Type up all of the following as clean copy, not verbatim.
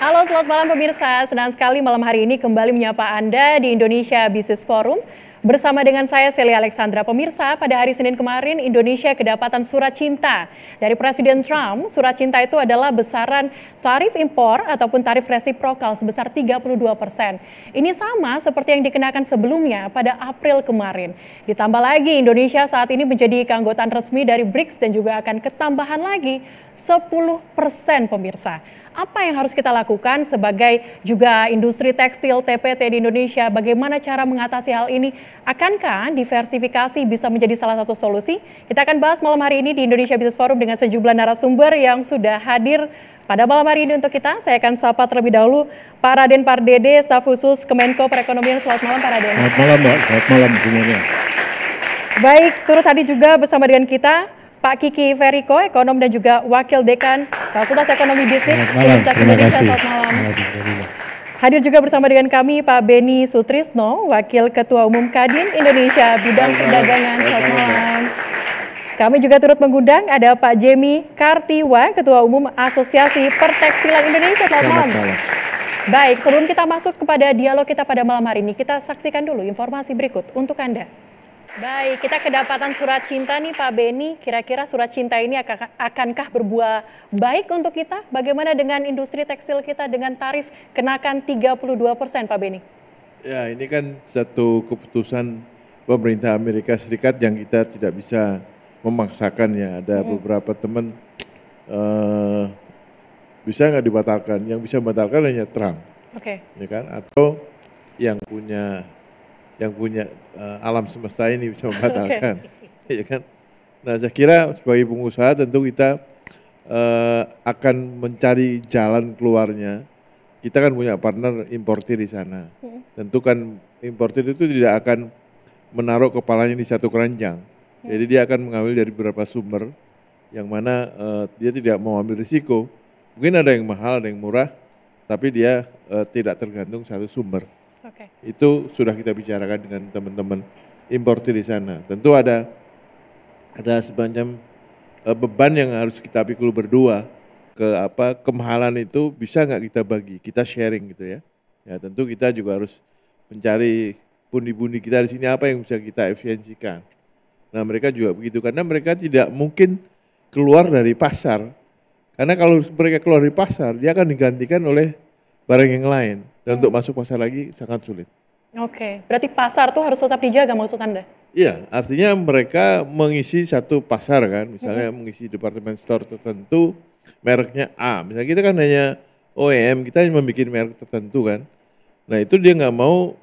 Halo, selamat malam pemirsa. Senang sekali malam hari ini kembali menyapa Anda di Indonesia Business Forum. Bersama dengan saya, Celia Alexandra. Pemirsa, pada hari Senin kemarin, Indonesia kedapatan surat cinta dari Presiden Trump. Surat cinta itu adalah besaran tarif impor ataupun tarif resiprokal sebesar 32%. Ini sama seperti yang dikenakan sebelumnya pada April kemarin. Ditambah lagi, Indonesia saat ini menjadi keanggotaan resmi dari BRICS dan juga akan ketambahan lagi 10% pemirsa. Apa yang harus kita lakukan sebagai juga industri tekstil TPT di Indonesia? Bagaimana cara mengatasi hal ini? Akankah diversifikasi bisa menjadi salah satu solusi? Kita akan bahas malam hari ini di Indonesia Business Forum dengan sejumlah narasumber yang sudah hadir pada malam hari ini untuk kita. Saya akan sapa terlebih dahulu Pak Raden Pardede, staf khusus Kemenko Perekonomian. Selamat malam Pak Raden. Selamat malam Mbak, selamat malam semuanya. Baik, turut hadir juga bersama dengan kita Pak Kiki Feriko, ekonom dan juga Wakil Dekan Fakultas Ekonomi Bisnis Universitas Indonesia. Selamat malam. Hadir juga bersama dengan kami Pak Beni Sutrisno, Wakil Ketua Umum Kadin Indonesia Bidang Perdagangan. Selamat malam. Kami juga turut mengundang ada Pak Jemi Kartiwa, Ketua Umum Asosiasi Pertekstilan Indonesia. Selamat malam. Baik, sebelum kita masuk kepada dialog kita pada malam hari ini, kita saksikan dulu informasi berikut untuk Anda. Baik, kita kedapatan surat cinta nih Pak Beni. Kira-kira surat cinta ini akankah berbuah baik untuk kita? Bagaimana dengan industri tekstil kita dengan tarif kenakan 32% Pak Beni? Ya, ini kan satu keputusan pemerintah Amerika Serikat yang kita tidak bisa memaksakan ya. Ada beberapa teman bisa nggak dibatalkan. Yang bisa membatalkan hanya Trump. Oke. Ya kan? Atau yang punya alam semesta ini bisa membatalkan, ya kan? Nah, saya kira sebagai pengusaha tentu kita akan mencari jalan keluarnya. Kita kan punya partner importir di sana. Tentu kan importir itu tidak akan menaruh kepalanya di satu keranjang. Jadi dia akan mengambil dari beberapa sumber, yang mana dia tidak mau ambil risiko. Mungkin ada yang mahal, ada yang murah, tapi dia tidak tergantung satu sumber. Okay. Itu sudah kita bicarakan dengan teman-teman importir di sana. Tentu ada semacam beban yang harus kita pikul berdua. Kemahalan itu bisa nggak kita bagi, kita sharing gitu ya. Ya tentu kita juga harus mencari pundi-pundi kita di sini apa yang bisa kita efisiensikan. Nah mereka juga begitu karena mereka tidak mungkin keluar dari pasar. Karena kalau mereka keluar dari pasar dia akan digantikan oleh barang yang lain. Dan untuk masuk pasar lagi sangat sulit. Oke, berarti pasar tuh harus tetap dijaga maksud Anda? Iya, artinya mereka mengisi satu pasar kan, misalnya mengisi department store tertentu, mereknya A. Misalnya kita kan hanya OEM, kita hanya membuat merek tertentu kan. Nah itu dia nggak mau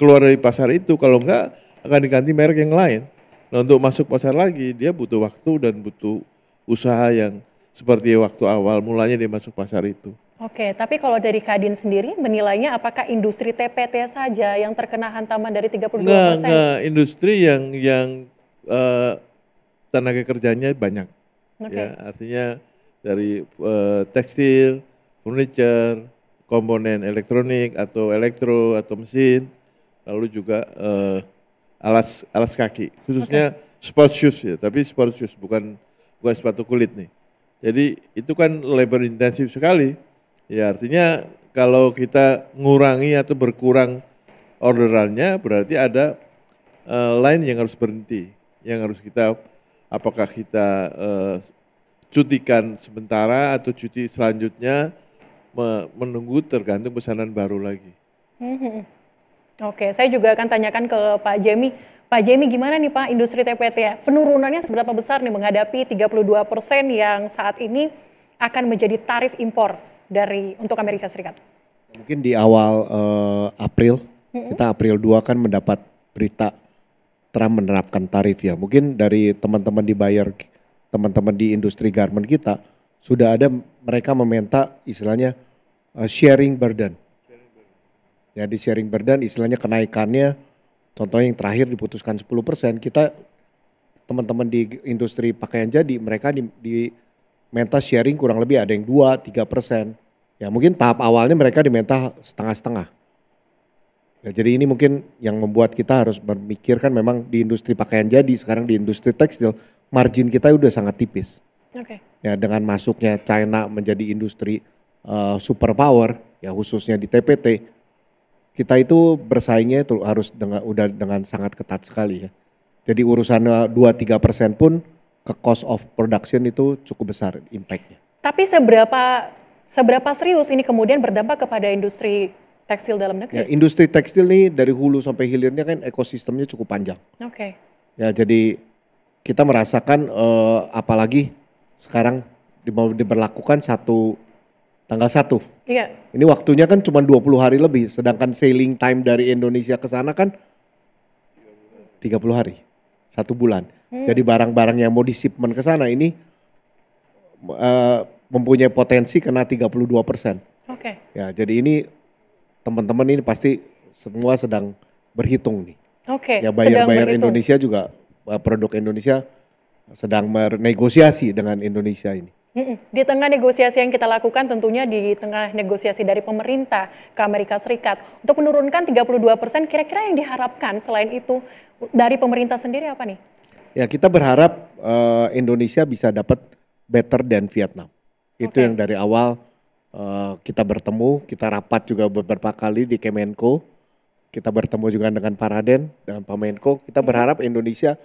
keluar dari pasar itu, kalau nggak akan diganti merek yang lain. Nah untuk masuk pasar lagi, dia butuh waktu dan butuh usaha yang seperti waktu awal mulanya dia masuk pasar itu. Oke, tapi kalau dari Kadin sendiri menilainya apakah industri TPT saja yang terkena hantaman dari 32%? Enggak, industri yang tenaga kerjanya banyak. Okay. Ya, artinya dari tekstil, furniture, komponen elektronik atau elektro atau mesin, lalu juga alas kaki, khususnya sports shoes ya, tapi sports shoes bukan sepatu kulit nih. Jadi itu kan labor intensif sekali. Ya artinya kalau kita ngurangi atau berkurang orderannya berarti ada lain yang harus berhenti, yang harus kita apakah kita cutikan sementara atau cuti selanjutnya menunggu tergantung pesanan baru lagi. Oke, saya juga akan tanyakan ke Pak Jemi. Pak Jemi gimana nih Pak industri TPT ya? Penurunannya seberapa besar nih menghadapi 32% yang saat ini akan menjadi tarif impor untuk Amerika Serikat? Mungkin di awal April, kita April 2 kan mendapat berita Trump menerapkan tarif ya. Mungkin dari teman-teman di buyer, teman-teman di industri garment kita, sudah ada mereka meminta istilahnya sharing burden. Ya di sharing burden istilahnya kenaikannya, contohnya yang terakhir diputuskan 10%, kita teman-teman di industri pakaian jadi mereka diminta sharing kurang lebih ada yang 2-3%. Ya mungkin tahap awalnya mereka diminta setengah-setengah. Ya, jadi ini mungkin yang membuat kita harus memikirkan memang di industri pakaian jadi, sekarang di industri tekstil, margin kita udah sangat tipis. Okay. Ya dengan masuknya China menjadi industri superpower ya khususnya di TPT, kita itu bersaingnya itu harus dengan sangat ketat sekali ya. Jadi urusan 2-3% pun ke cost of production itu cukup besar impact-nya. Tapi seberapa serius ini kemudian berdampak kepada industri tekstil dalam Ya, negeri? industri tekstil nih dari hulu sampai hilirnya kan ekosistemnya cukup panjang. Oke. Ya, jadi kita merasakan apalagi sekarang mau diberlakukan tanggal 1. Iya. Ini waktunya kan cuma 20 hari lebih, sedangkan sailing time dari Indonesia ke sana kan 30 hari, 1 bulan. Jadi barang-barang yang mau disipmen ke sana ini mempunyai potensi kena 32%. Oke. Ya, jadi ini teman-teman ini pasti semua sedang berhitung nih. Oke. Ya, sedang buyer berhitung. Indonesia juga produk Indonesia sedang bernegosiasi dengan Indonesia ini. Di tengah negosiasi yang kita lakukan tentunya di tengah negosiasi dari pemerintah ke Amerika Serikat untuk menurunkan 32%, kira-kira yang diharapkan selain itu dari pemerintah sendiri apa nih? Ya, kita berharap Indonesia bisa dapat better than Vietnam. Itu Oke. yang dari awal kita bertemu, kita rapat juga beberapa kali di Kemenko. Kita bertemu juga dengan Pak Raden, dengan Pak Menko. Kita berharap Indonesia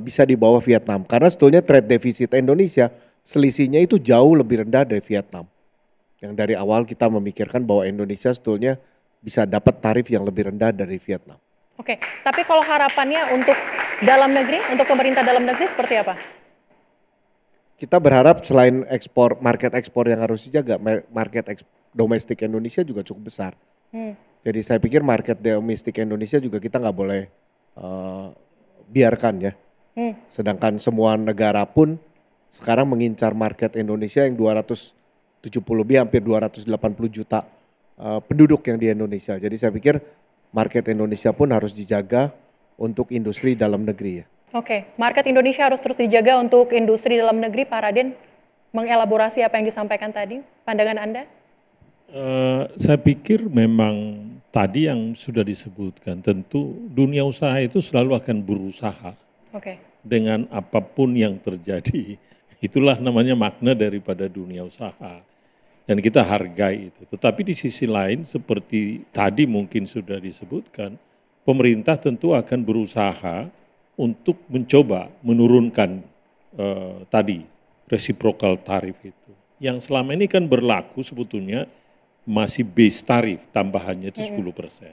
bisa di bawah Vietnam. Karena sebetulnya trade deficit Indonesia selisihnya itu jauh lebih rendah dari Vietnam. Yang dari awal kita memikirkan bahwa Indonesia sebetulnya bisa dapat tarif yang lebih rendah dari Vietnam. Oke, tapi kalau harapannya untuk dalam negeri, untuk pemerintah dalam negeri seperti apa? Kita berharap selain market ekspor yang harus dijaga, domestik Indonesia juga cukup besar. Jadi saya pikir market domestik Indonesia juga kita nggak boleh biarkan ya. Sedangkan semua negara pun sekarang mengincar market Indonesia yang 270 lebih, hampir 280 juta penduduk yang di Indonesia. Jadi saya pikir market Indonesia pun harus dijaga untuk industri dalam negeri ya. Oke, market Indonesia harus terus dijaga untuk industri dalam negeri. Pak Raden, mengelaborasi apa yang disampaikan tadi, pandangan Anda? Saya pikir memang tadi yang sudah disebutkan, tentu dunia usaha itu selalu akan berusaha Oke. dengan apapun yang terjadi. Itulah namanya makna daripada dunia usaha. Dan kita hargai itu. Tetapi di sisi lain seperti tadi mungkin sudah disebutkan, pemerintah tentu akan berusaha untuk mencoba menurunkan tadi reciprocal tarif itu. Yang selama ini kan berlaku sebetulnya masih base tarif, tambahannya itu 10%.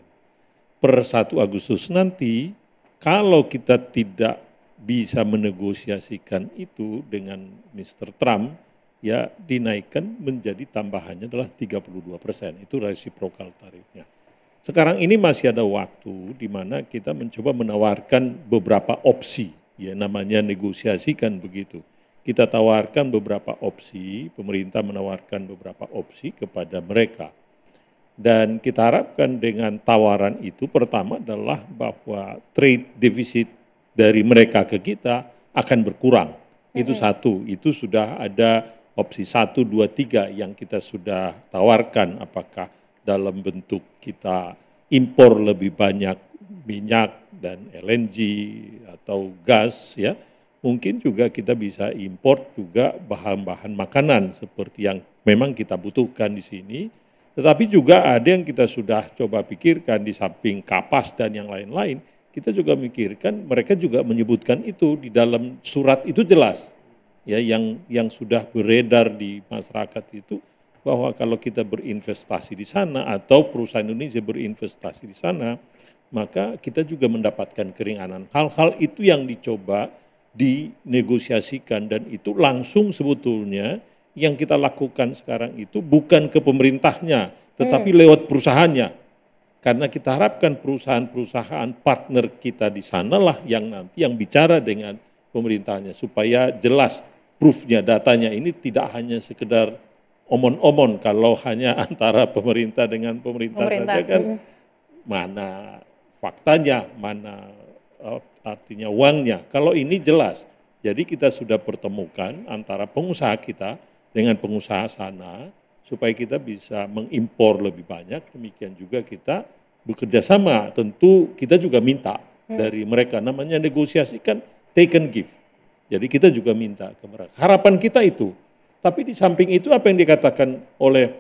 Per 1 Agustus nanti, kalau kita tidak bisa menegosiasikan itu dengan Mr. Trump, ya dinaikkan menjadi tambahannya adalah 32%, itu reciprocal tarifnya. Sekarang ini masih ada waktu di mana kita mencoba menawarkan beberapa opsi, ya namanya negosiasikan begitu. Kita tawarkan beberapa opsi, pemerintah menawarkan beberapa opsi kepada mereka. Dan kita harapkan dengan tawaran itu pertama adalah bahwa trade deficit dari mereka ke kita akan berkurang. Itu satu, itu sudah ada opsi 1, 2, 3 yang kita sudah tawarkan, apakah dalam bentuk kita impor lebih banyak minyak dan LNG atau gas ya. Mungkin juga kita bisa impor juga bahan-bahan makanan seperti yang memang kita butuhkan di sini. Tetapi juga ada yang kita sudah coba pikirkan di samping kapas dan yang lain-lain. Kita juga mikirkan, mereka juga menyebutkan itu di dalam surat itu jelas. Ya, yang sudah beredar di masyarakat itu bahwa kalau kita berinvestasi di sana atau perusahaan Indonesia berinvestasi di sana, maka kita juga mendapatkan keringanan. Hal-hal itu yang dicoba dinegosiasikan dan itu langsung sebetulnya yang kita lakukan sekarang itu bukan ke pemerintahnya, tetapi lewat perusahaannya. Karena kita harapkan perusahaan-perusahaan partner kita di sanalah yang nanti yang bicara dengan pemerintahnya supaya jelas proof-nya, datanya ini tidak hanya sekedar omon-omon kalau hanya antara pemerintah dengan pemerintah saja kan mana faktanya, mana artinya uangnya. Kalau ini jelas, jadi kita sudah pertemukan antara pengusaha kita dengan pengusaha sana supaya kita bisa mengimpor lebih banyak, demikian juga kita bekerja sama. Tentu kita juga minta dari mereka, namanya negosiasi kan take and give. Jadi kita juga minta ke mereka. Harapan kita itu. Tapi di samping itu apa yang dikatakan oleh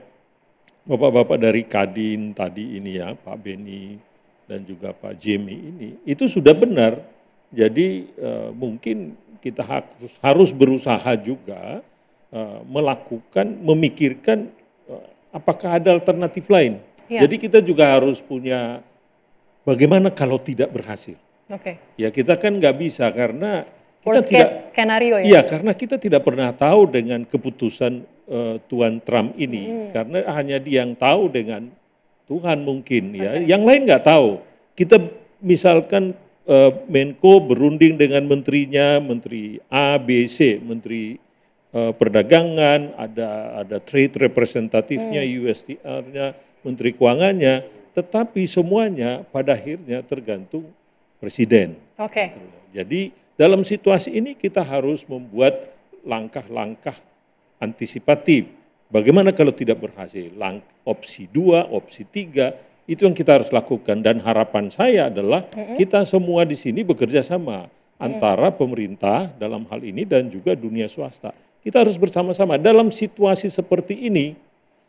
Bapak-bapak dari Kadin tadi ini ya, Pak Beni dan juga Pak Jemi ini, itu sudah benar. Jadi mungkin kita harus berusaha juga memikirkan apakah ada alternatif lain. Ya. Jadi kita juga harus punya bagaimana kalau tidak berhasil. Oke. Ya kita kan nggak bisa karena kita Worst tidak. case skenario ya. Iya, karena kita tidak pernah tahu dengan keputusan Tuan Trump ini, karena hanya dia yang tahu dengan Tuhan mungkin ya, yang lain nggak tahu. Kita misalkan Menko berunding dengan menterinya, Menteri A, B, C, Menteri Perdagangan, ada trade representatifnya, USTR-nya, Menteri Keuangannya, tetapi semuanya pada akhirnya tergantung Presiden. Oke. Jadi dalam situasi ini kita harus membuat langkah-langkah antisipatif. Bagaimana kalau tidak berhasil? Opsi 2, opsi 3, itu yang kita harus lakukan. Dan harapan saya adalah kita semua di sini bekerja sama antara pemerintah dalam hal ini dan juga dunia swasta. Kita harus bersama-sama dalam situasi seperti ini,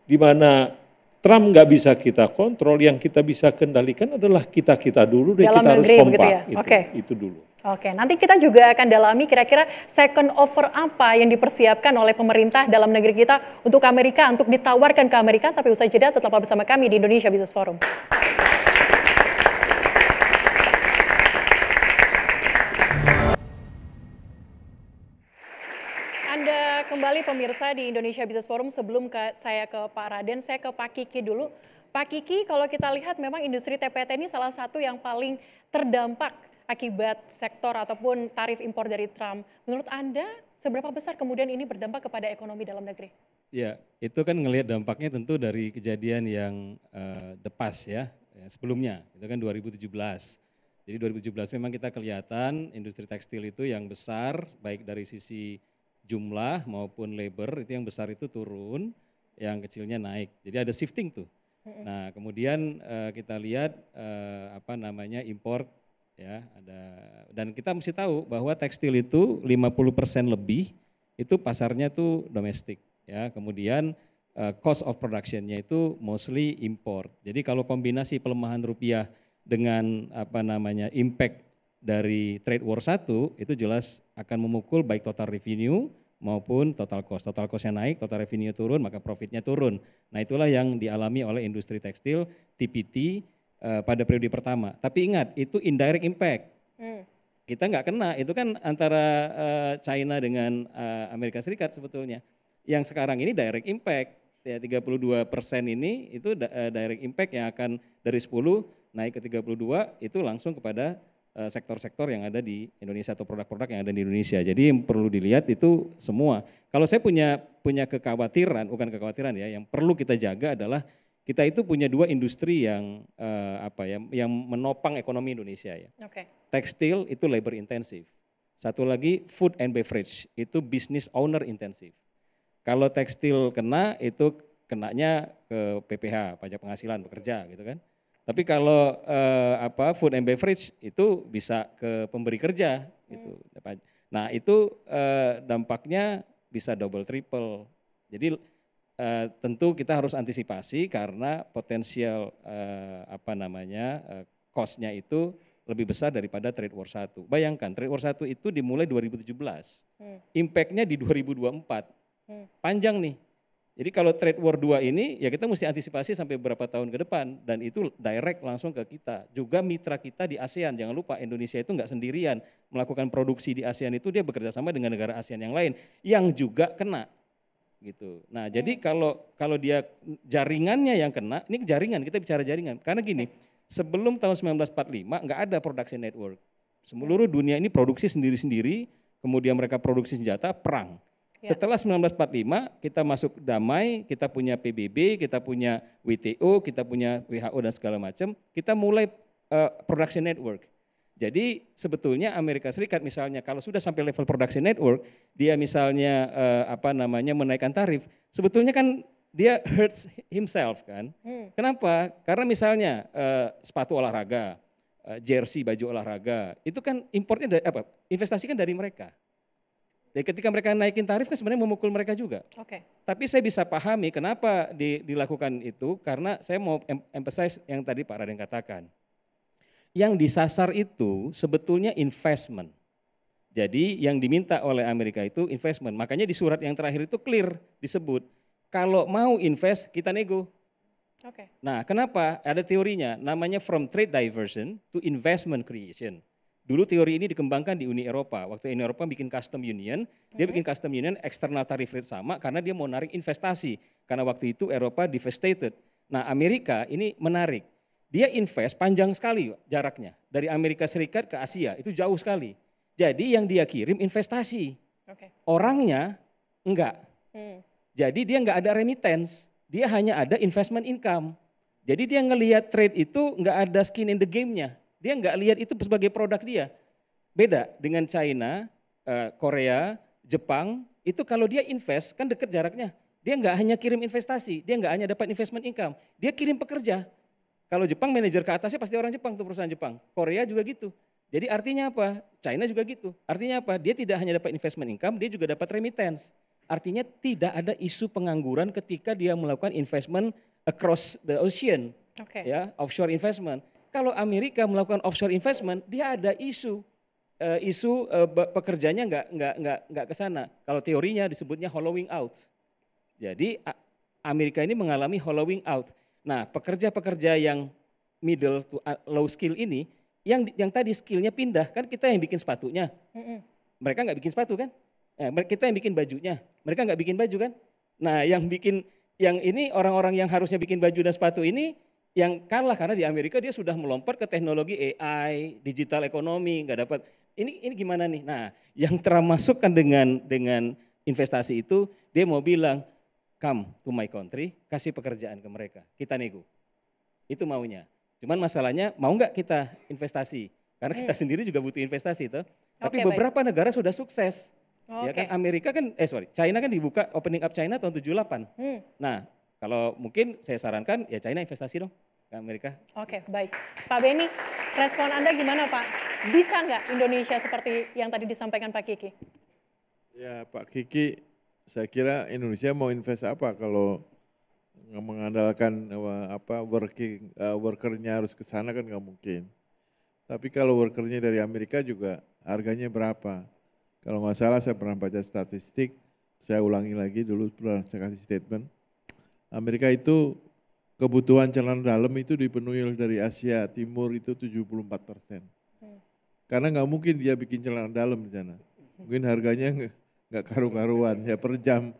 di mana Trump nggak bisa kita kontrol, yang kita bisa kendalikan adalah kita dulu deh, Dalam kita harus negeri kompak. begitu ya? Oke. Itu dulu. Oke, nanti kita juga akan dalami kira-kira second offer apa yang dipersiapkan oleh pemerintah dalam negeri kita untuk Amerika, untuk ditawarkan ke Amerika, tapi usai jeda tetaplah bersama kami di Indonesia Business Forum. Anda kembali pemirsa di Indonesia Business Forum. Sebelum saya ke Pak Raden, saya ke Pak Kiki dulu. Pak Kiki, kalau kita lihat memang industri TPT ini salah satu yang paling terdampak akibat sektor ataupun tarif impor dari Trump. Menurut Anda, seberapa besar kemudian ini berdampak kepada ekonomi dalam negeri? Ya, itu kan ngelihat dampaknya tentu dari kejadian yang the past ya, sebelumnya, itu kan 2017. Jadi 2017 memang kita kelihatan industri tekstil itu yang besar, baik dari sisi jumlah maupun labor, itu yang besar itu turun, yang kecilnya naik. Jadi ada shifting tuh. Nah kemudian kita lihat import. Ya, dan kita mesti tahu bahwa tekstil itu 50% lebih itu pasarnya tuh domestik ya. Kemudian cost of production-nya itu mostly import. Jadi kalau kombinasi pelemahan rupiah dengan impact dari trade war 1 itu jelas akan memukul baik total revenue maupun total cost. Total cost-nya naik, total revenue turun, maka profitnya turun. Nah itulah yang dialami oleh industri tekstil TPT pada periode pertama. Tapi ingat, itu indirect impact. Kita nggak kena, itu kan antara China dengan Amerika Serikat sebetulnya. Yang sekarang ini direct impact, ya 32% ini itu direct impact yang akan dari 10 naik ke 32 itu langsung kepada sektor-sektor yang ada di Indonesia atau produk-produk yang ada di Indonesia. Jadi yang perlu dilihat itu semua. Kalau saya punya kekhawatiran, bukan kekhawatiran ya, yang perlu kita jaga adalah kita itu punya dua industri yang yang menopang ekonomi Indonesia ya. Oke. Tekstil itu labor intensif. Satu lagi food and beverage itu business owner intensif. Kalau tekstil kena itu kenanya ke PPH, pajak penghasilan pekerja gitu kan. Tapi kalau food and beverage itu bisa ke pemberi kerja gitu. Nah, itu dampaknya bisa double triple. Jadi tentu kita harus antisipasi karena potensial cost-nya itu lebih besar daripada trade war 1. Bayangkan trade war 1 itu dimulai 2017. Impact-nya di 2024. Panjang nih. Jadi kalau trade war 2 ini ya kita mesti antisipasi sampai beberapa tahun ke depan dan itu direct langsung ke kita. Juga mitra kita di ASEAN, jangan lupa Indonesia itu enggak sendirian melakukan produksi di ASEAN itu dia bekerja sama dengan negara ASEAN yang lain yang juga kena. Gitu. Nah, jadi kalau dia jaringannya yang kena, ini jaringan, kita bicara jaringan. Karena gini, sebelum tahun 1945 enggak ada production network. Seluruh dunia ini produksi sendiri-sendiri, kemudian mereka produksi senjata, perang. Setelah 1945 kita masuk damai, kita punya PBB, kita punya WTO, kita punya WHO dan segala macam, kita mulai production network. Jadi sebetulnya Amerika Serikat misalnya kalau sudah sampai level production network, dia misalnya menaikkan tarif, sebetulnya kan dia hurts himself kan. Kenapa? Karena misalnya sepatu olahraga, jersey baju olahraga, itu kan importnya dari investasi kan dari mereka. Jadi ketika mereka naikin tarif kan sebenarnya memukul mereka juga. Oke. Tapi saya bisa pahami kenapa dilakukan itu, karena saya mau emphasize yang tadi Pak Raden katakan. Yang disasar itu sebetulnya investment. Jadi yang diminta oleh Amerika itu investment. Makanya di surat yang terakhir itu clear disebut, kalau mau invest kita nego. Oke. Nah, kenapa? Ada teorinya, namanya from trade diversion to investment creation. Dulu teori ini dikembangkan di Uni Eropa. Waktu Uni Eropa bikin custom union, dia bikin custom union external tariff rate sama karena dia mau narik investasi. Karena waktu itu Eropa devastated. Nah, Amerika ini menarik. Dia invest panjang sekali jaraknya. Dari Amerika Serikat ke Asia, itu jauh sekali. Jadi yang dia kirim investasi. Oke. Orangnya enggak. Hmm. Jadi dia enggak ada remittance. Dia hanya ada investment income. Jadi dia ngelihat trade itu enggak ada skin in the game-nya. Dia nggak lihat itu sebagai produk dia. Beda dengan China, Korea, Jepang, itu kalau dia invest kan deket jaraknya. Dia nggak hanya kirim investasi, dia nggak hanya dapat investment income, dia kirim pekerja. Kalau Jepang manajer ke atasnya pasti orang Jepang tuh perusahaan Jepang. Korea juga gitu. Jadi artinya apa? China juga gitu. Artinya apa? Dia tidak hanya dapat investment income, dia juga dapat remittance. Artinya tidak ada isu pengangguran ketika dia melakukan investment across the ocean. Oke. Ya, offshore investment. Kalau Amerika melakukan offshore investment, dia ada isu pekerjanya nggak ke sana. Kalau teorinya disebutnya hollowing out. Jadi Amerika ini mengalami hollowing out. Nah, pekerja-pekerja yang middle to low skill ini, yang tadi skillnya pindah, kan kita yang bikin sepatunya. Mereka nggak bikin sepatu kan? Kita yang bikin bajunya. Mereka nggak bikin baju kan? Nah, yang ini orang-orang yang harusnya bikin baju dan sepatu ini yang kalah karena di Amerika dia sudah melompat ke teknologi AI, digital ekonomi, nggak dapat. Ini gimana nih? Nah, yang termasukkan dengan investasi itu, dia mau bilang, come to my country, kasih pekerjaan ke mereka, kita nego. Itu maunya. Cuman masalahnya mau nggak kita investasi? Karena kita sendiri juga butuh investasi, toh. Tapi Oke, beberapa negara sudah sukses. Ya Oke. kan Amerika kan, China kan dibuka opening up China tahun 78. Nah, kalau mungkin saya sarankan ya China investasi dong ke Amerika. Oke, baik. Pak Beni, respon Anda gimana Pak? Bisa nggak Indonesia seperti yang tadi disampaikan Pak Kiki? Ya Pak Kiki, saya kira Indonesia mau invest apa kalau mengandalkan workernya harus ke sana kan nggak mungkin. Tapi kalau workernya dari Amerika juga harganya berapa? Kalau nggak salah saya pernah baca statistik, saya ulangi lagi dulu pernah saya kasih statement. Amerika itu kebutuhan celana dalam itu dipenuhi dari Asia Timur itu 74%. Karena nggak mungkin dia bikin celana dalam di sana. Mungkin harganya nggak karu-karuan ya per jam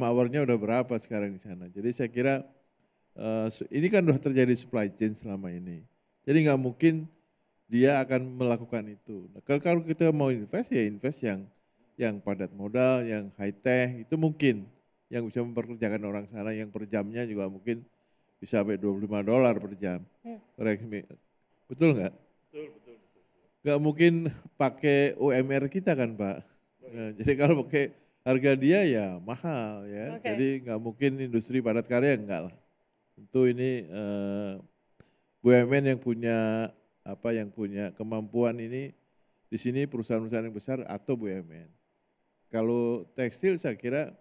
hournya udah berapa sekarang di sana. Jadi saya kira ini kan udah terjadi supply chain selama ini. Jadi nggak mungkin dia akan melakukan itu. Nah, kalau kita mau invest ya invest yang padat modal, yang high tech itu mungkin yang bisa memperkerjakan orang sana yang per jamnya juga mungkin bisa sampai $25 per jam. Betul nggak? Betul. Nggak mungkin pakai UMR kita kan Pak. Nah, jadi kalau pakai harga dia ya mahal ya. Oke. Jadi nggak mungkin industri padat karya enggak lah. Tentu ini BUMN yang punya kemampuan ini di sini perusahaan-perusahaan yang besar atau BUMN. Kalau tekstil saya kira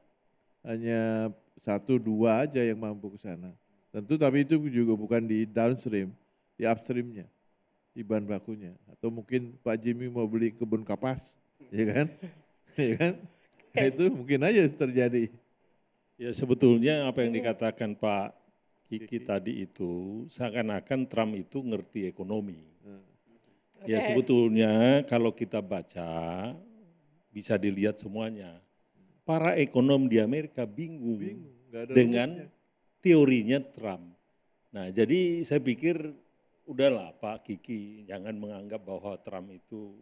hanya 1-2 aja yang mampu ke sana. Tentu tapi itu juga bukan di downstream, di upstreamnya, di bahan bakunya. Atau mungkin Pak Jimmy mau beli kebun kapas, ya kan? Ya kan? Nah, itu mungkin aja terjadi. Ya sebetulnya apa yang dikatakan Pak Kiki tadi itu seakan-akan Trump itu ngerti ekonomi. Ya Oke. sebetulnya kalau kita baca bisa dilihat semuanya. Para ekonom di Amerika bingung nggak ada dengan rumusnya. teorinya Trump. Nah jadi saya pikir udahlah Pak Kiki jangan menganggap bahwa Trump itu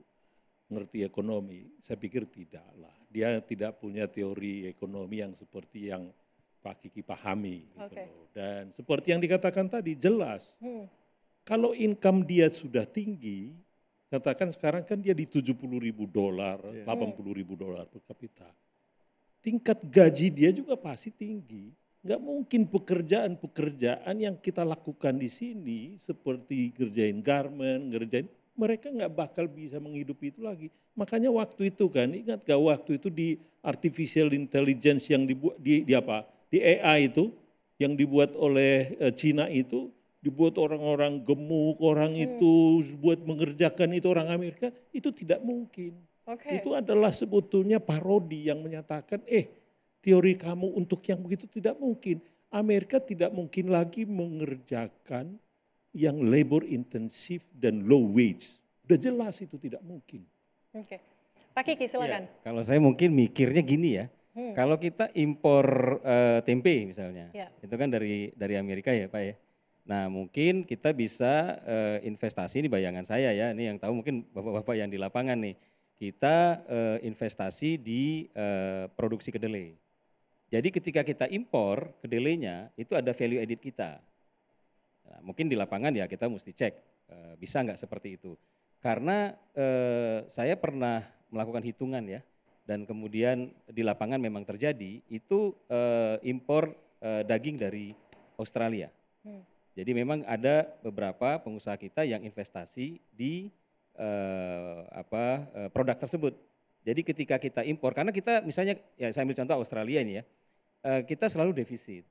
ngerti ekonomi. Saya pikir tidaklah. Dia tidak punya teori ekonomi yang seperti yang Pak Kiki pahami. Gitu Oke. loh. Dan seperti yang dikatakan tadi jelas. Kalau income dia sudah tinggi, katakan sekarang kan dia di $70.000, $80.000 per kapita. Tingkat gaji dia juga pasti tinggi. Nggak mungkin pekerjaan-pekerjaan yang kita lakukan di sini seperti kerjain garment, mereka nggak bakal bisa menghidupi itu lagi. Makanya waktu itu kan, ingat gak waktu itu di artificial intelligence yang dibuat di AI itu, yang dibuat oleh Cina itu, dibuat orang-orang gemuk, orang itu buat mengerjakan itu orang Amerika, itu tidak mungkin. Itu adalah sebetulnya parodi yang menyatakan, teori kamu untuk yang begitu tidak mungkin. Amerika tidak mungkin lagi mengerjakan yang labor intensif dan low wage. Udah jelas itu tidak mungkin. Pak Kiki silakan. Ya, kalau saya mungkin mikirnya gini ya, kalau kita impor tempe misalnya, itu kan dari Amerika ya Pak ya. Nah mungkin kita bisa investasi, ini bayangan saya ya, ini yang tahu mungkin bapak-bapak yang di lapangan nih. Kita investasi di produksi kedelai. Jadi ketika kita impor kedelainya itu ada value added kita. Nah, mungkin di lapangan ya kita mesti cek bisa nggak seperti itu. Karena saya pernah melakukan hitungan ya dan kemudian di lapangan memang terjadi itu impor daging dari Australia. Jadi memang ada beberapa pengusaha kita yang investasi di produk tersebut. Jadi ketika kita impor, karena kita misalnya, ya saya ambil contoh Australia ini ya, kita selalu defisit.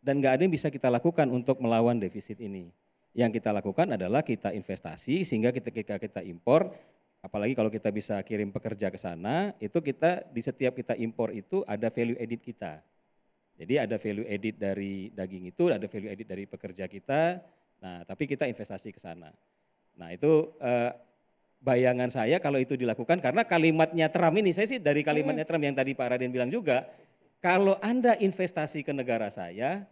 Dan nggak ada yang bisa kita lakukan untuk melawan defisit ini. Yang kita lakukan adalah kita investasi sehingga ketika kita impor, apalagi kalau kita bisa kirim pekerja ke sana, itu kita di setiap kita impor itu ada value added kita. Jadi ada value added dari daging itu, ada value added dari pekerja kita, nah tapi kita investasi ke sana. Nah itu bayangan saya kalau itu dilakukan, karena kalimatnya Trump ini, saya sih dari kalimatnya Trump yang tadi Pak Raden bilang juga, kalau Anda investasi ke negara saya,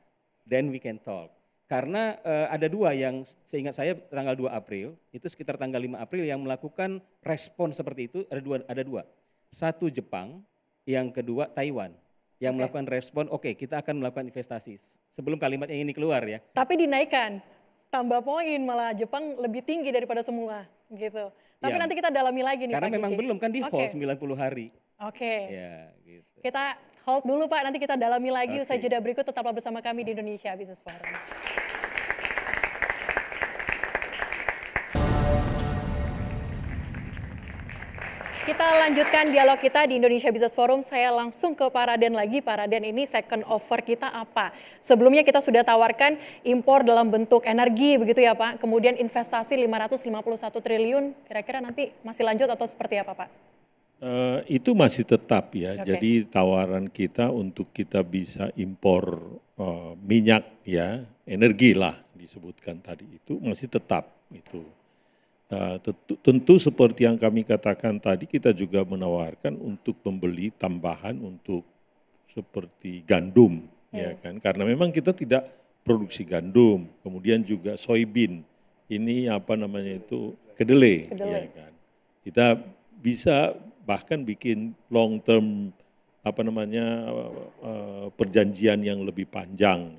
then we can talk. Karena ada dua yang seingat saya tanggal 2 April, itu sekitar tanggal 5 April yang melakukan respon seperti itu, ada dua. Satu Jepang, yang kedua Taiwan. Yang melakukan respon, kita akan melakukan investasi. Sebelum kalimat yang ini keluar ya. Tapi dinaikkan, tambah poin, malah Jepang lebih tinggi daripada semula gitu. Tapi Ya, nanti kita dalami lagi nih karena Pak memang Kiki. belum kan di hold 90 hari. Ya, gitu. Kita hold dulu Pak, nanti kita dalami lagi usai jeda berikut, tetaplah bersama kami di Indonesia Business Forum. Kita lanjutkan dialog kita di Indonesia Business Forum. Saya langsung ke Pak Raden lagi. Pak Raden, ini second offer kita apa? Sebelumnya kita sudah tawarkan impor dalam bentuk energi begitu ya Pak. Kemudian investasi 551 triliun. Kira-kira nanti masih lanjut atau seperti apa Pak? Itu masih tetap ya. Jadi tawaran kita untuk kita bisa impor minyak ya, energi lah disebutkan tadi itu masih tetap itu. Tentu seperti yang kami katakan tadi, kita juga menawarkan untuk membeli tambahan untuk seperti gandum, ya kan? Karena memang kita tidak produksi gandum, kemudian juga soybean, ini kedelai, ya kan? Kita bisa bahkan bikin long term perjanjian yang lebih panjang.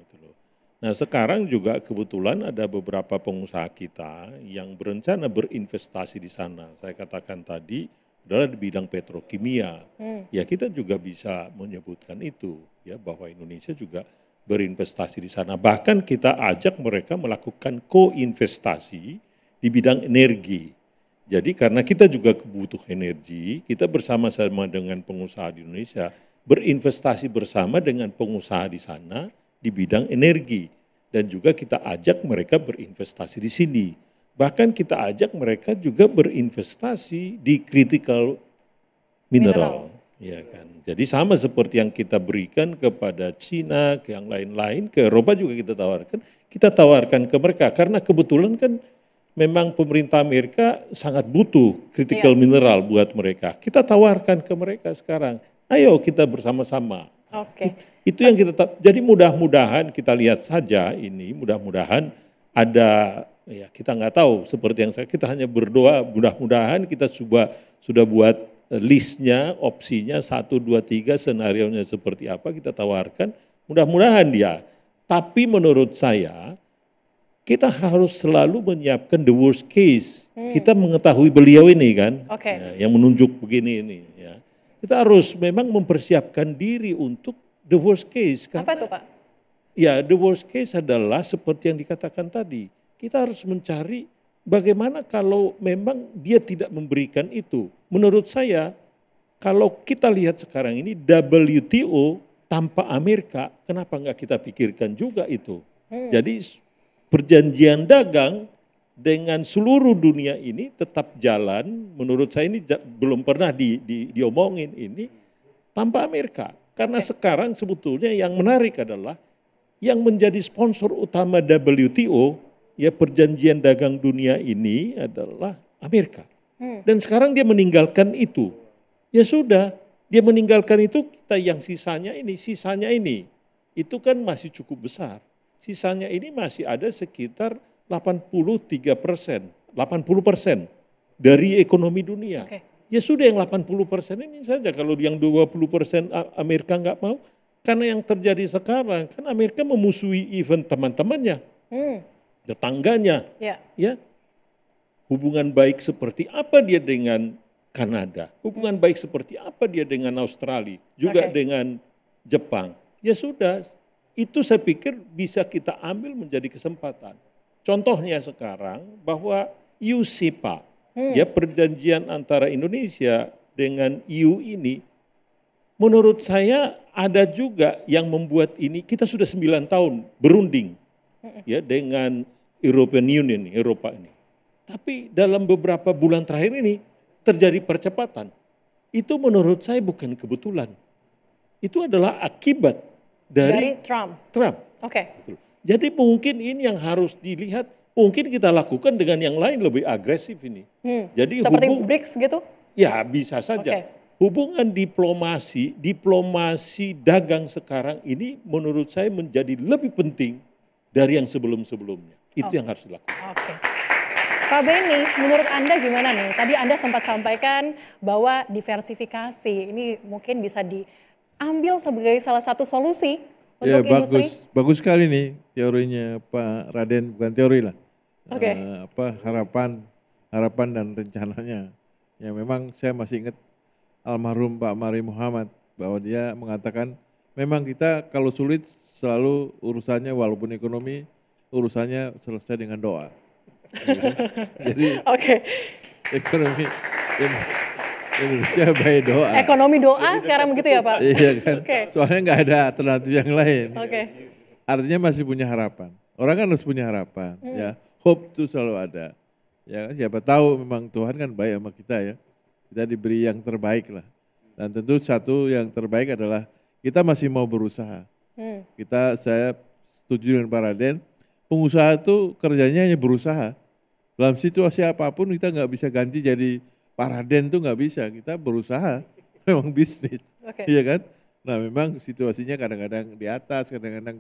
Nah sekarang juga kebetulan ada beberapa pengusaha kita yang berencana berinvestasi di sana. Saya katakan tadi adalah di bidang petrokimia. Ya kita juga bisa menyebutkan itu ya, bahwa Indonesia juga berinvestasi di sana. Bahkan kita ajak mereka melakukan co-investasi di bidang energi. Jadi karena kita juga butuh energi, kita bersama-sama dengan pengusaha di Indonesia berinvestasi bersama dengan pengusaha di sana di bidang energi, dan juga kita ajak mereka berinvestasi di sini. Bahkan kita ajak mereka juga berinvestasi di critical mineral. Ya kan. Jadi sama seperti yang kita berikan kepada Cina, ke yang lain-lain, ke Eropa juga kita tawarkan ke mereka, karena kebetulan kan memang pemerintah Amerika sangat butuh critical mineral buat mereka. Kita tawarkan ke mereka sekarang, ayo kita bersama-sama. Itu yang jadi mudah-mudahan kita lihat saja ini, mudah-mudahan ada, ya kita nggak tahu seperti yang kita hanya berdoa, mudah-mudahan kita sudah buat listnya, opsinya 1, 2, 3 senarionya seperti apa kita tawarkan, mudah-mudahan dia. Tapi menurut saya kita harus selalu menyiapkan the worst case. Kita mengetahui beliau ini kan, ya, yang menunjuk begini ini. Ya. Kita harus memang mempersiapkan diri untuk the worst case. Apa itu Pak? Ya, the worst case adalah seperti yang dikatakan tadi. Kita harus mencari bagaimana kalau memang dia tidak memberikan itu? Menurut saya, kalau kita lihat sekarang ini WTO tanpa Amerika, kenapa nggak kita pikirkan juga itu? Jadi perjanjian dagang dengan seluruh dunia ini tetap jalan, menurut saya ini belum pernah diomongin ini tanpa Amerika. Karena sekarang sebetulnya yang menarik adalah yang menjadi sponsor utama WTO, ya perjanjian dagang dunia ini adalah Amerika. Dan sekarang dia meninggalkan itu. Ya sudah, dia meninggalkan itu, kita yang sisanya ini. Itu kan masih cukup besar. Sisanya ini masih ada sekitar 83%, 80% dari ekonomi dunia. Ya sudah yang 80% ini saja, kalau yang 20% Amerika nggak mau, karena yang terjadi sekarang kan Amerika memusuhi even teman-temannya, tetangganya, ya. Hubungan baik seperti apa dia dengan Kanada, hubungan baik seperti apa dia dengan Australia, juga dengan Jepang. Ya sudah, itu saya pikir bisa kita ambil menjadi kesempatan. Contohnya sekarang bahwa UCPA, ya perjanjian antara Indonesia dengan EU ini, menurut saya ada juga yang membuat ini, kita sudah 9 tahun berunding ya dengan European Union, Eropa ini. Tapi dalam beberapa bulan terakhir ini terjadi percepatan. Itu menurut saya bukan kebetulan. Itu adalah akibat dari Trump. Jadi mungkin ini yang harus dilihat, mungkin kita lakukan dengan yang lain lebih agresif ini. Jadi seperti BRICS gitu? Ya bisa saja. Hubungan diplomasi dagang sekarang ini menurut saya menjadi lebih penting dari yang sebelum-sebelumnya. Itu yang harus dilakukan. Pak Benny, menurut Anda gimana nih? Tadi Anda sempat sampaikan bahwa diversifikasi ini mungkin bisa diambil sebagai salah satu solusi untuk industri. Bagus sekali nih teorinya Pak Raden, bukan teori lah. Harapan dan rencananya. Ya memang saya masih ingat almarhum Pak Mari Muhammad bahwa dia mengatakan memang kita kalau sulit selalu urusannya walaupun ekonomi urusannya selesai dengan doa. Jadi ekonomi Indonesia baik doa. Ekonomi doa sekarang begitu ya Pak? Iya kan, soalnya nggak ada alternatif yang lain. Artinya masih punya harapan. Orang kan harus punya harapan, ya. Hope itu selalu ada. Ya, siapa tahu memang Tuhan kan baik sama kita ya. Kita diberi yang terbaik lah. Dan tentu satu yang terbaik adalah kita masih mau berusaha. Saya setuju dengan Pak Raden, pengusaha itu kerjanya hanya berusaha. Dalam situasi apapun kita nggak bisa ganti jadi Pak Raden itu nggak bisa. Kita berusaha, memang bisnis, iya kan? Nah memang situasinya kadang-kadang di atas, kadang-kadang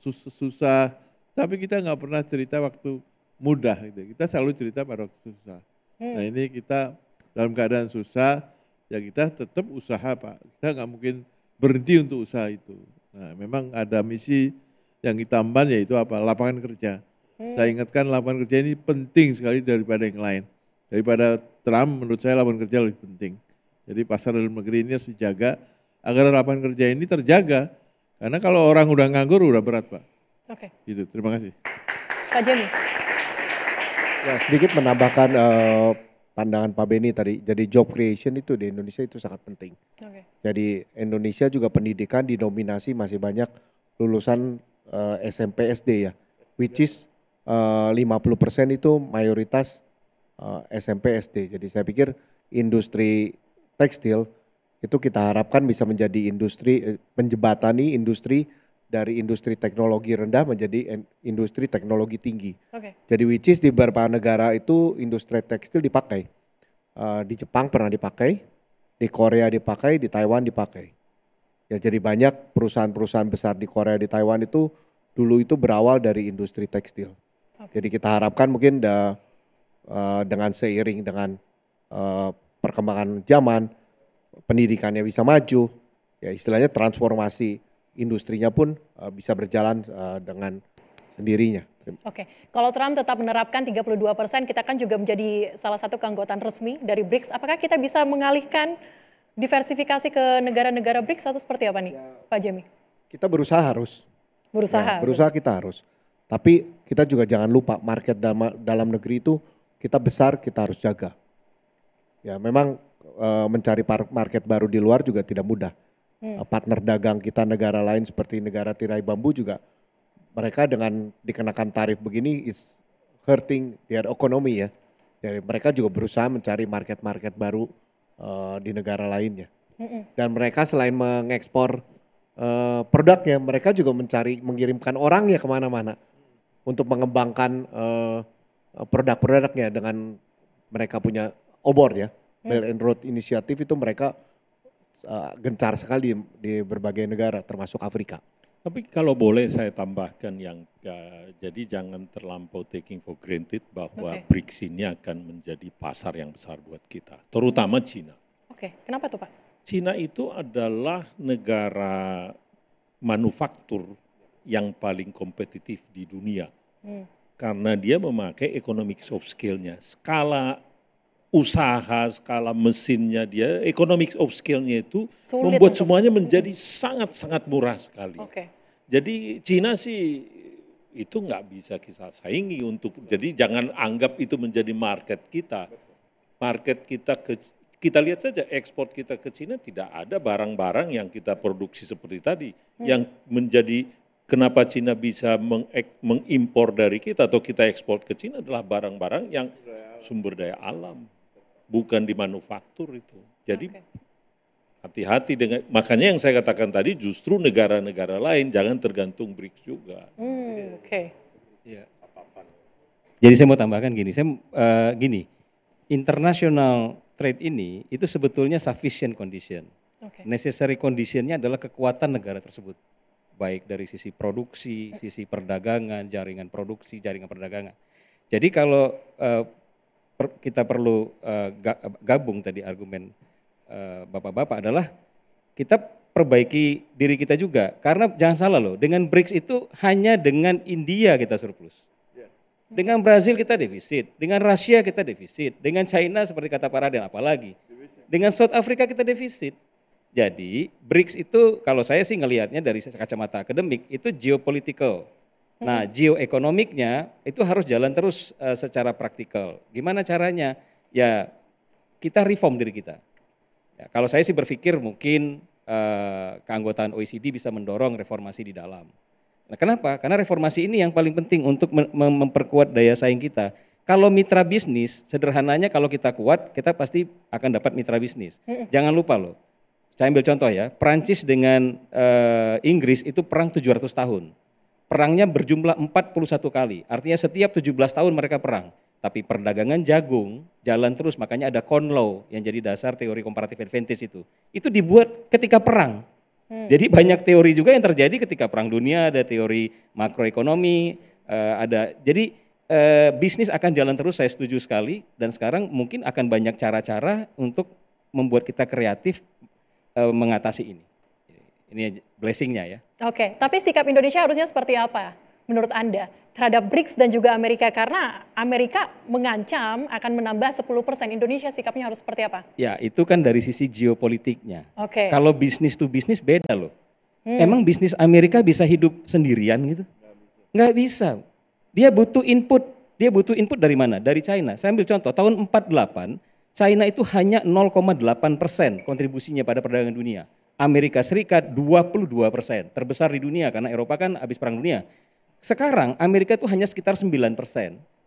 susah. Tapi kita nggak pernah cerita waktu mudah gitu. Kita selalu cerita pada waktu susah. Nah ini kita dalam keadaan susah, ya kita tetap usaha Pak. Kita nggak mungkin berhenti untuk usaha itu. Nah memang ada misi yang kita emban yaitu apa? Lapangan kerja. Saya ingatkan lapangan kerja ini penting sekali daripada yang lain. Daripada Trump menurut saya lapangan kerja lebih penting. Jadi pasar dalam negeri ini harus dijaga agar lapangan kerja ini terjaga. Karena kalau orang udah nganggur udah berat Pak. Gitu, terima kasih. Pak Jemi. Ya sedikit menambahkan pandangan Pak Benny tadi. Jadi job creation itu di Indonesia itu sangat penting. Jadi Indonesia juga pendidikan didominasi masih banyak lulusan SMP SD ya. Which is 50% itu mayoritas SMP SD. Jadi saya pikir industri tekstil itu kita harapkan bisa menjadi industri, menjembatani industri dari industri teknologi rendah menjadi industri teknologi tinggi. Jadi which is di beberapa negara itu industri tekstil dipakai. Di Jepang pernah dipakai, di Korea dipakai, di Taiwan dipakai. Ya jadi banyak perusahaan-perusahaan besar di Korea, di Taiwan itu dulu itu berawal dari industri tekstil. Jadi kita harapkan mungkin dengan seiring dengan perkembangan zaman, pendidikannya bisa maju, ya istilahnya transformasi industrinya pun bisa berjalan dengan sendirinya. Kalau Trump tetap menerapkan 32%, kita kan juga menjadi salah satu keanggotaan resmi dari BRICS. Apakah kita bisa mengalihkan diversifikasi ke negara-negara BRICS atau seperti apa nih, Pak Jemi? Kita berusaha harus. Berusaha kita harus. Tapi kita juga jangan lupa market dalam negeri itu kita besar, kita harus jaga. Ya memang mencari market baru di luar juga tidak mudah. Partner dagang kita negara lain seperti negara tirai bambu juga, mereka dengan dikenakan tarif begini is hurting their economy ya. Jadi mereka juga berusaha mencari market-market baru di negara lainnya. Dan mereka selain mengekspor produknya, mereka juga mengirimkan orangnya kemana-mana untuk mengembangkan produk-produknya dengan mereka punya obor ya. Belt and Road Initiative itu mereka gencar sekali di berbagai negara termasuk Afrika. Tapi kalau boleh saya tambahkan yang jadi jangan terlampau taking for granted bahwa BRICS ini akan menjadi pasar yang besar buat kita, terutama Cina. Oke, kenapa tuh Pak? Cina itu adalah negara manufaktur yang paling kompetitif di dunia. Karena dia memakai economic of scale-nya, skala usaha, skala mesinnya dia, economic of scale-nya itu Sulit membuat untuk semuanya menjadi sangat-sangat murah sekali. Oke. Jadi Cina sih itu nggak bisa kita saingi untuk, jadi jangan anggap itu menjadi market kita. Market kita lihat saja ekspor kita ke Cina tidak ada barang-barang yang kita produksi seperti tadi. Yang menjadi kenapa Cina bisa mengimpor dari kita atau kita ekspor ke Cina adalah barang-barang yang sumber daya alam. Bukan di manufaktur itu. Jadi hati-hati dengan, makanya yang saya katakan tadi justru negara-negara lain jangan tergantung BRICS juga. Oke. Ya. Jadi saya mau tambahkan gini, international trade ini itu sebetulnya sufficient condition. Necessary conditionnya adalah kekuatan negara tersebut. Baik dari sisi produksi, sisi perdagangan, jaringan produksi, jaringan perdagangan. Jadi kalau kita perlu gabung tadi argumen Bapak-Bapak adalah kita perbaiki diri kita juga. Karena jangan salah loh, dengan BRICS itu hanya dengan India kita surplus. Dengan Brazil kita defisit, dengan Rusia kita defisit, dengan China seperti kata Pak Raden apalagi. Dengan South Africa kita defisit. Jadi BRICS itu kalau saya sih ngelihatnya dari kacamata akademik itu geopolitical. Nah, geoekonomiknya itu harus jalan terus secara praktikal. Gimana caranya? Ya kita reform diri kita. Ya, kalau saya sih berpikir mungkin keanggotaan OECD bisa mendorong reformasi di dalam. Nah, kenapa? Karena reformasi ini yang paling penting untuk memperkuat daya saing kita. Kalau mitra bisnis, sederhananya kalau kita kuat, kita pasti akan dapat mitra bisnis. Jangan lupa loh, saya ambil contoh ya, Prancis dengan Inggris itu perang 700 tahun. Perangnya berjumlah 41 kali, artinya setiap 17 tahun mereka perang. Tapi perdagangan jagung jalan terus, makanya ada Corn Law yang jadi dasar teori comparative advantage itu. Itu dibuat ketika perang. Jadi banyak teori juga yang terjadi ketika perang dunia, ada teori makroekonomi, jadi bisnis akan jalan terus, saya setuju sekali. Dan sekarang mungkin akan banyak cara-cara untuk membuat kita kreatif mengatasi ini. Ini blessing-nya ya. Oke, tapi sikap Indonesia harusnya seperti apa menurut Anda terhadap BRICS dan juga Amerika? Karena Amerika mengancam akan menambah 10%, Indonesia sikapnya harus seperti apa? Ya itu kan dari sisi geopolitiknya. Oke. Kalau bisnis to bisnis beda loh. Emang bisnis Amerika bisa hidup sendirian gitu? Nggak bisa. Dia butuh input dari mana? Dari China. Saya ambil contoh, tahun 48 China itu hanya 0,8% kontribusinya pada perdagangan dunia. Amerika Serikat 22%, terbesar di dunia karena Eropa kan habis perang dunia. Sekarang Amerika itu hanya sekitar 9%,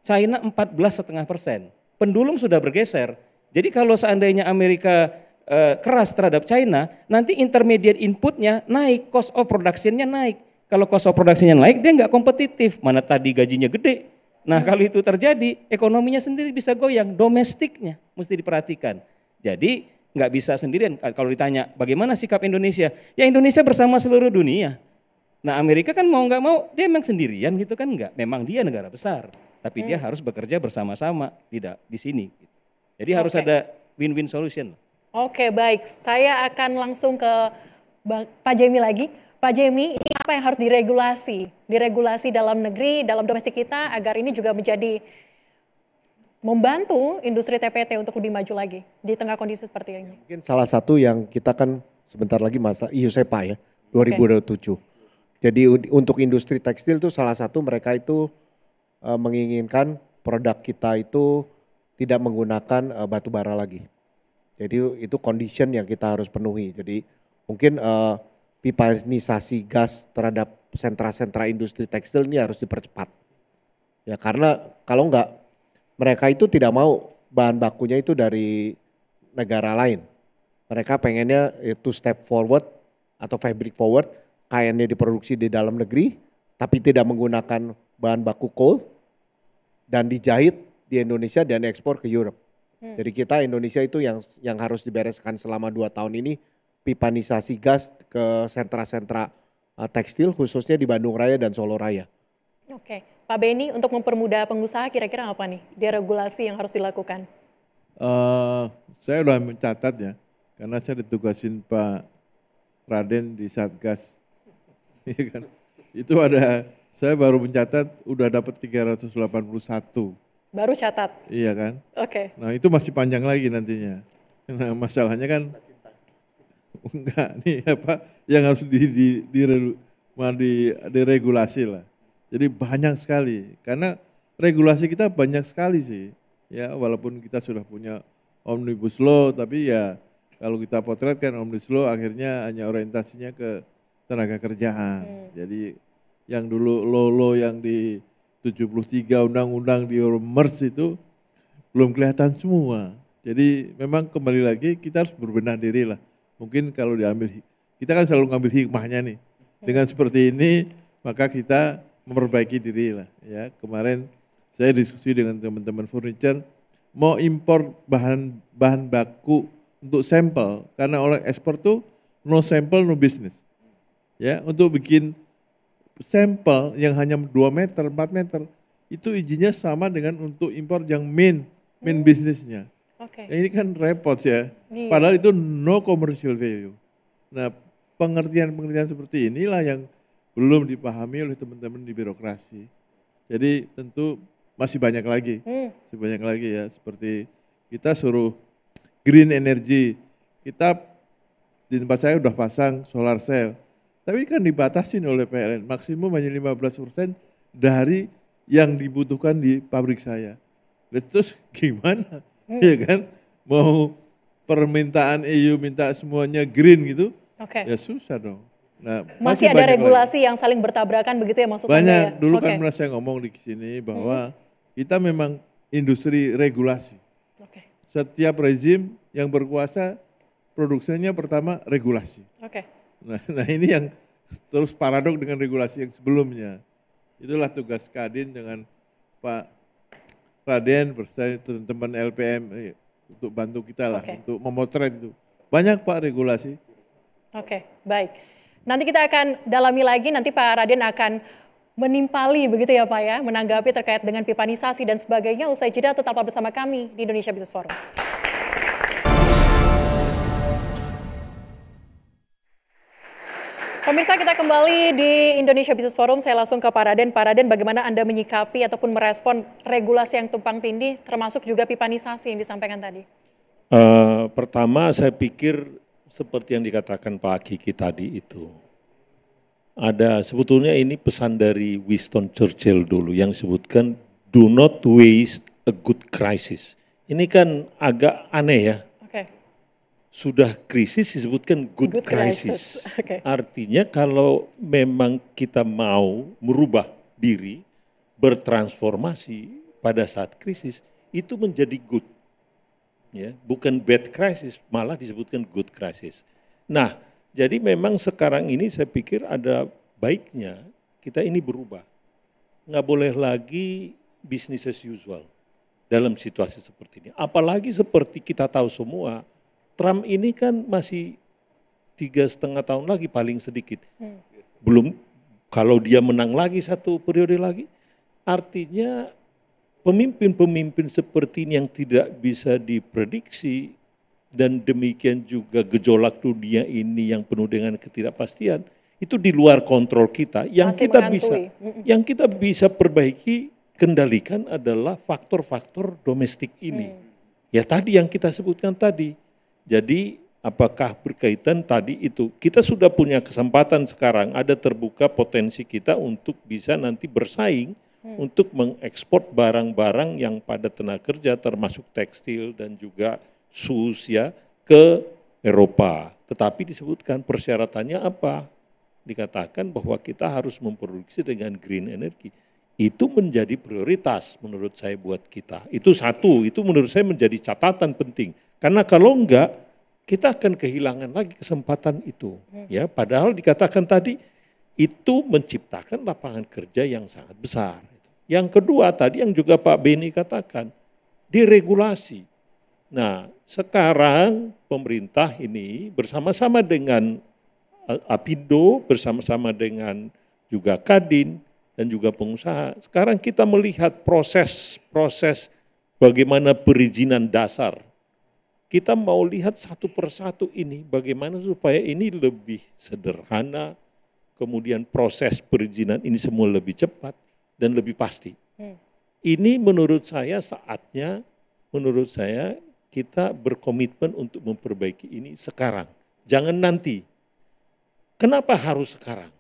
China 14,5%. Pendulum sudah bergeser. Jadi kalau seandainya Amerika keras terhadap China, nanti intermediate inputnya naik, cost of production-nya naik. Kalau cost of production-nya naik, dia nggak kompetitif. Mana tadi gajinya gede. Nah kalau itu terjadi, ekonominya sendiri bisa goyang, domestiknya mesti diperhatikan. Jadi nggak bisa sendirian. Kalau ditanya bagaimana sikap Indonesia, ya Indonesia bersama seluruh dunia. Nah Amerika kan mau nggak mau, dia memang sendirian gitu kan nggak. Memang dia negara besar, tapi dia harus bekerja bersama-sama di sini. Jadi harus ada win-win solution. Oke baik, saya akan langsung ke Pak Jemi lagi. Pak Jemi, ini apa yang harus diregulasi dalam negeri, dalam domestik kita agar ini juga menjadi membantu industri TPT untuk lebih maju lagi di tengah kondisi seperti ini? Mungkin salah satu yang kita kan sebentar lagi masa IUSEPA ya, 2027. Jadi untuk industri tekstil itu salah satu mereka itu menginginkan produk kita itu tidak menggunakan batu bara lagi. Jadi itu condition yang kita harus penuhi. Jadi mungkin pipanisasi gas terhadap sentra-sentra industri tekstil ini harus dipercepat. Ya karena kalau enggak mereka itu tidak mau bahan bakunya itu dari negara lain. Mereka pengennya two step forward atau fabric forward, kainnya diproduksi di dalam negeri tapi tidak menggunakan bahan baku coal dan dijahit di Indonesia dan ekspor ke Europe. Jadi kita Indonesia itu yang harus dibereskan selama 2 tahun ini pipanisasi gas ke sentra-sentra tekstil khususnya di Bandung Raya dan Solo Raya. Oke, Pak Beni untuk mempermudah pengusaha kira-kira apa nih deregulasi yang harus dilakukan? Saya udah mencatat ya, karena saya ditugasin Pak Raden di Satgas. Iya kan? Itu ada, saya baru mencatat udah dapat 381. Baru catat? Iya kan? Oke. Nah itu masih panjang lagi nantinya. Nah masalahnya kan, enggak nih apa, yang harus diregulasi lah. Jadi banyak sekali, karena regulasi kita banyak sekali sih. Ya walaupun kita sudah punya Omnibus Law, tapi ya kalau kita potretkan Omnibus Law akhirnya hanya orientasinya ke tenaga kerjaan. Jadi yang dulu law yang di 73 undang-undang di merge itu belum kelihatan semua. Jadi memang kembali lagi kita harus berbenah diri lah. Mungkin kalau diambil, kita kan selalu ngambil hikmahnya nih. Dengan seperti ini maka kita memperbaiki diri lah. Ya kemarin saya diskusi dengan teman-teman furniture, mau impor bahan baku untuk sampel, karena oleh ekspor tuh no sample no business. Ya untuk bikin sampel yang hanya 2 meter, 4 meter, itu izinnya sama dengan untuk impor yang main bisnisnya. Oke. Ini kan repot ya, Iya. padahal itu no commercial value. Nah pengertian-pengertian seperti inilah yang belum dipahami oleh teman-teman di birokrasi. Jadi tentu masih banyak lagi, ya. Seperti kita suruh green energy, kita di tempat saya udah pasang solar cell, tapi kan dibatasin oleh PLN, maksimum hanya 15% dari yang dibutuhkan di pabrik saya. Terus gimana? Ya kan, mau permintaan EU minta semuanya green gitu, ya susah dong. Nah, masih ada regulasi yang saling bertabrakan begitu ya maksudnya? Banyak, dulu kan pernah saya ngomong di sini bahwa kita memang industri regulasi. Setiap rezim yang berkuasa produksinya pertama regulasi. Nah ini yang terus paradok dengan regulasi yang sebelumnya. Itulah tugas Kadin dengan Pak Raden bersama teman-teman LPM untuk bantu kita lah, untuk memotret itu. Banyak Pak regulasi. Oke, baik. Nanti kita akan dalami lagi, nanti Pak Raden akan menimpali begitu ya Pak ya, menanggapi terkait dengan pipanisasi dan sebagainya. Usai jeda tetaplah bersama kami di Indonesia Business Forum. Pemirsa, kita kembali di Indonesia Business Forum. Saya langsung ke Pak Raden. Pak Raden, bagaimana Anda menyikapi ataupun merespon regulasi yang tumpang tindih, termasuk juga pipanisasi yang disampaikan tadi? Pertama, saya pikir seperti yang dikatakan Pak Kiki tadi itu. Ada sebetulnya ini pesan dari Winston Churchill dulu yang disebutkan do not waste a good crisis. Ini kan agak aneh ya. Sudah krisis disebutkan good crisis. Artinya kalau memang kita mau merubah diri, bertransformasi pada saat krisis, itu menjadi good. Ya, bukan bad crisis, malah disebutkan good crisis. Nah, jadi memang sekarang ini saya pikir ada baiknya kita ini berubah. Nggak boleh lagi business as usual dalam situasi seperti ini. Apalagi seperti kita tahu semua, Trump ini kan masih 3,5 tahun lagi paling sedikit. Belum, kalau dia menang lagi 1 periode lagi, artinya pemimpin-pemimpin seperti ini yang tidak bisa diprediksi dan demikian juga gejolak dunia ini yang penuh dengan ketidakpastian, itu di luar kontrol kita. Yang kita bisa perbaiki, kendalikan adalah faktor-faktor domestik ini. Ya tadi yang kita sebutkan tadi. Jadi apakah berkaitan tadi itu, kita sudah punya kesempatan sekarang, ada terbuka potensi kita untuk bisa nanti bersaing untuk mengekspor barang-barang yang padat tenaga kerja termasuk tekstil dan juga sus ya ke Eropa. Tetapi disebutkan persyaratannya apa? Dikatakan bahwa kita harus memproduksi dengan green energy. Itu menjadi prioritas menurut saya buat kita. Itu satu, itu menurut saya menjadi catatan penting. Karena kalau enggak, kita akan kehilangan lagi kesempatan itu. Ya, padahal dikatakan tadi itu menciptakan lapangan kerja yang sangat besar. Yang kedua tadi yang juga Pak Beni katakan, diregulasi. Nah, sekarang pemerintah ini bersama-sama dengan Apindo, bersama-sama dengan juga Kadin dan juga pengusaha. Sekarang kita melihat proses bagaimana perizinan dasar. Kita mau lihat satu persatu ini, bagaimana supaya ini lebih sederhana, kemudian proses perizinan ini semua lebih cepat dan lebih pasti. Ini menurut saya saatnya, menurut saya kita berkomitmen untuk memperbaiki ini sekarang. Jangan nanti. Kenapa harus sekarang?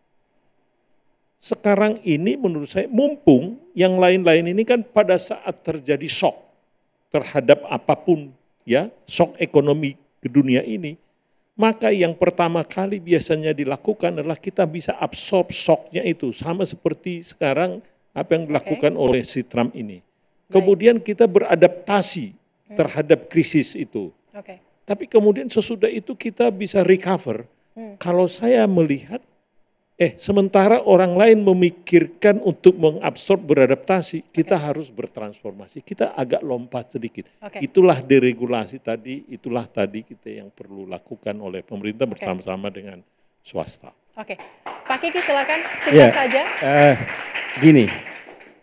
Sekarang ini menurut saya mumpung yang lain-lain ini kan pada saat terjadi shock terhadap apapun ya, shock ekonomi ke dunia ini, maka yang pertama kali biasanya dilakukan adalah kita bisa absorb shocknya itu, sama seperti sekarang apa yang dilakukan oleh si Trump ini. Kemudian kita beradaptasi terhadap krisis itu. Tapi kemudian sesudah itu kita bisa recover. Kalau saya melihat, sementara orang lain memikirkan untuk mengabsorb beradaptasi, kita harus bertransformasi. Kita agak lompat sedikit. Itulah deregulasi tadi, itulah tadi kita yang perlu lakukan oleh pemerintah bersama-sama dengan swasta. Pak Kiki silakan singkat saja. Gini,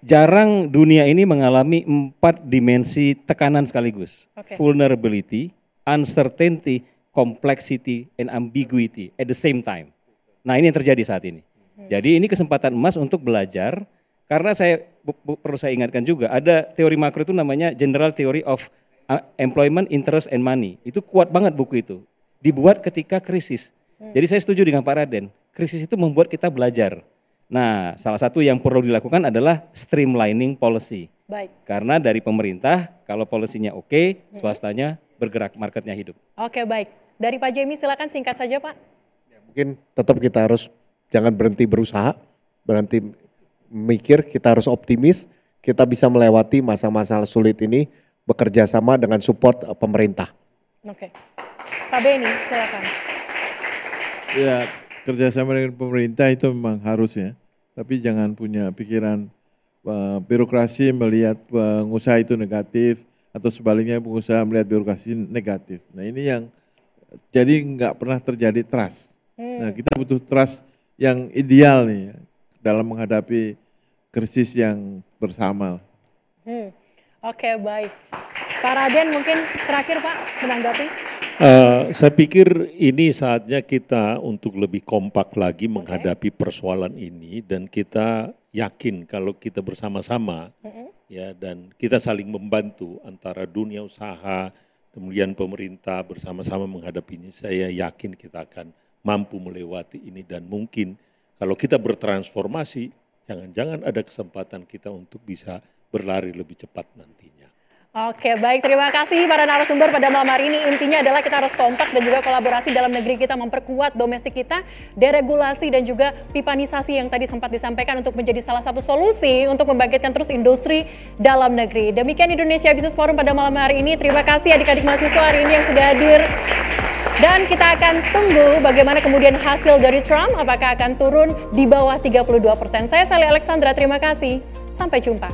jarang dunia ini mengalami 4 dimensi tekanan sekaligus. Vulnerability, uncertainty, complexity, and ambiguity at the same time. Nah, ini yang terjadi saat ini. Jadi ini kesempatan emas untuk belajar, karena saya perlu saya ingatkan juga, ada teori makro itu namanya General Theory of Employment, Interest, and Money. Itu kuat banget buku itu. Dibuat ketika krisis. Jadi saya setuju dengan Pak Raden, krisis itu membuat kita belajar. Nah, salah satu yang perlu dilakukan adalah streamlining policy. Karena dari pemerintah, kalau polisinya oke, swastanya bergerak, marketnya hidup. Baik. Dari Pak Jemi silakan singkat saja Pak. Mungkin tetap kita harus jangan berhenti berusaha, berhenti mikir, kita harus optimis, kita bisa melewati masa-masa sulit ini bekerja sama dengan support pemerintah. Pak Beni silakan. Ya, kerjasama dengan pemerintah itu memang harus ya, tapi jangan punya pikiran birokrasi melihat pengusaha itu negatif atau sebaliknya pengusaha melihat birokrasi negatif. Nah ini yang jadi nggak pernah terjadi trust. Nah kita butuh trust yang ideal nih dalam menghadapi krisis yang bersama. Baik. Pak Raden mungkin terakhir Pak menanggapi. Saya pikir ini saatnya kita untuk lebih kompak lagi menghadapi persoalan ini dan kita yakin kalau kita bersama-sama ya dan kita saling membantu antara dunia usaha kemudian pemerintah bersama-sama menghadapi ini, saya yakin kita akan mampu melewati ini dan mungkin kalau kita bertransformasi jangan-jangan ada kesempatan kita untuk bisa berlari lebih cepat nantinya. Baik, terima kasih para narasumber pada malam hari ini. Intinya adalah kita harus kompak dan juga kolaborasi dalam negeri kita, memperkuat domestik kita, deregulasi dan juga pipanisasi yang tadi sempat disampaikan untuk menjadi salah satu solusi untuk membangkitkan terus industri dalam negeri. Demikian Indonesia Business Forum pada malam hari ini. Terima kasih adik-adik mahasiswa hari ini yang sudah hadir. Dan kita akan tunggu bagaimana kemudian hasil dari Trump, apakah akan turun di bawah 32%. Saya Sally Alexandra, terima kasih. Sampai jumpa.